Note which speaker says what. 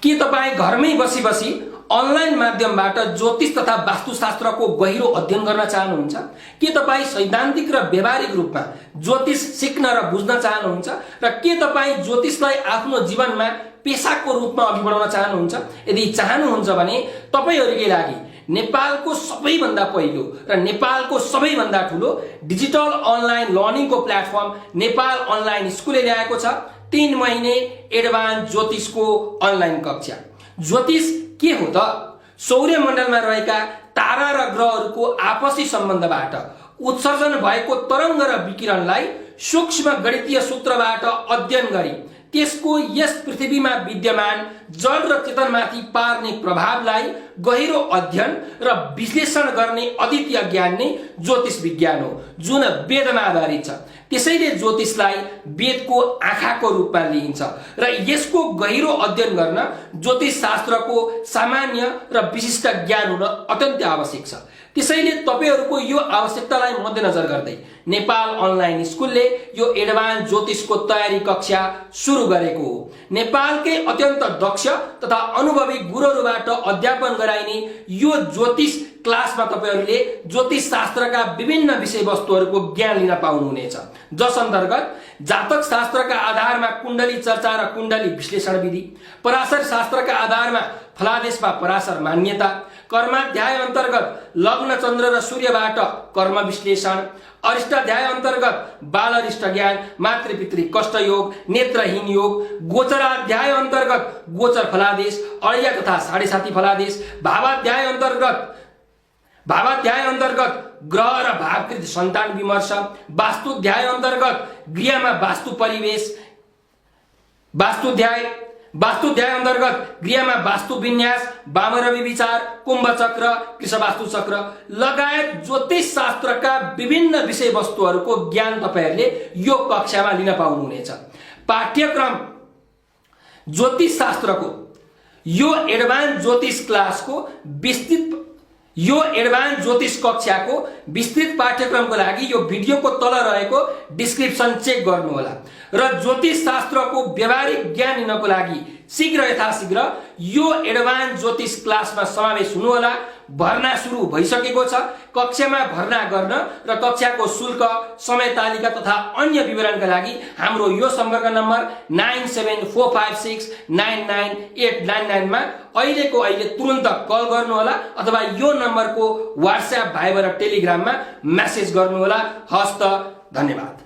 Speaker 1: के तपाईं घरमै बसी अनलाइन माध्यमबाट ज्योतिष तथा वास्तुशास्त्रको गहिरो अध्ययन गर्न चाहनुहुन्छ? के तपाईं सैद्धान्तिक र व्यावहारिक रूपमा ज्योतिष सिक्न र बुझ्न चाहनुहुन्छ? र के तपाईं ज्योतिषलाई आफ्नो जीवनमा पेशाको रूपमा अघि बढाउन चाहनुहुन्छ? यदि चाहनुहुन्छ भने तपाईहरुकै लागि नेपालको सबैभन्दा पहिलो र नेपालको सबैभन्दा ठूलो डिजिटल अनलाइन लर्निङको प्लेटफर्म नेपाल अनलाइन स्कुलले ल्याएको छ 3 महिने एडभान्स ज्योतिषको अनलाइन कक्षा। ज्योतिष के हो त? सौर्यमण्डलमा रहेका तारा र ग्रहहरूको आपसी सम्बन्धबाट उत्सर्जन भएको तरंग र विकिरणलाई सूक्ष्म गणितीय सूत्रबाट अध्ययन गरी त्यसको यस पृथ्वीमा विद्यमान जल र चेतनमाथि पार्ने प्रभावलाई गहिरो अध्ययन र विश्लेषण गर्ने अद्वितीय ज्ञान नै ज्योतिष विज्ञान हो, जुन वेदमा आधारित छ। त्यसैले ज्योतिषलाई वेदको आँखाको रूपमा लिइन्छ र यसको गहिरो अध्ययन गर्न ज्योतिष शास्त्रको सामान्य र विशिष्ट ज्ञान हुन अत्यन्त आवश्यक छ। त्यसैले तपाईहरुको यो आवश्यकतालाई मध्यनजर गर्दै नेपाल अनलाइन स्कुलले यो एडभान्स ज्योतिषको तयारी कक्षा सुरु गरेको हो। नेपालकै अत्यन्त दक्ष तथा अनुभवी गुरुहरुबाट अध्यापन गराइने यो ज्योतिष क्लासमा तपाईहरुले ज्योतिष शास्त्रका विभिन्न विषयवस्तुहरुको ज्ञान लिन पाउनुहुनेछ, जस अन्तर्गत जातक शास्त्रका आधारमा कुण्डली चर्चा र कुण्डली विश्लेषण विधि, पराशर शास्त्रका आधारमा फलादेशमा पराशर मान्यता, कर्माध्याय अन्तर्गत लग्न चन्द्र र सूर्यबाट कर्म विश्लेषण, अरिष्टाध्याय अन्तर्गत बाल अरिष्ट ज्ञान, मातृपितृ कष्ट योग, नेत्रहीन योग, गोचराध्याय अन्तर्गत गोचर फलादेश, अळिया तथा साढे साती फलादेश, भावाध्याय अन्तर्गत ग्रह र भावकृत सन्तान विमर्श, वास्तुध्याय अन्तर्गत गृहमा वास्तु परिवेश, वास्तुध्याय अन्तर्गत गृहमा वास्तु विन्यास, वामरवि विचार, कुम्भ चक्र, कृषवास्तु चक्र लगायत ज्योतिष शास्त्रका विभिन्न विषयवस्तुहरूको ज्ञान तपाईहरुले यो कक्षामा लिन पाउनुहुनेछ। पाठ्यक्रम ज्योतिष शास्त्रको यो एडभान्स ज्योतिष क्लासको यो एडभान्स ज्योतिष कक्षाको विस्तृत पाठ्यक्रमको लागि यो भिडियोको तल रहेको डिस्क्रिप्सन चेक गर्नुहोला र ज्योतिष शास्त्रको व्यावहारिक ज्ञान लिनको लागि शीघ्र यथाशीघ्र यो एडभान्स ज्योतिष क्लासमा समावेश हुनुहोला। भर्ना सुरु भइसकेको छ। कक्षामा भर्ना गर्न र कक्षाको शुल्क, समय तालिका तथा अन्य विवरणका लागि हाम्रो यो सम्पर्क नम्बर 9745699899 मा अहिलेको अहिले तुरुन्त कल गर्नुहोला अथवा यो नम्बरको व्हाट्सएप, भाइबर र टेलिग्राममा मेसेज गर्नुहोला। हस्त, धन्यवाद।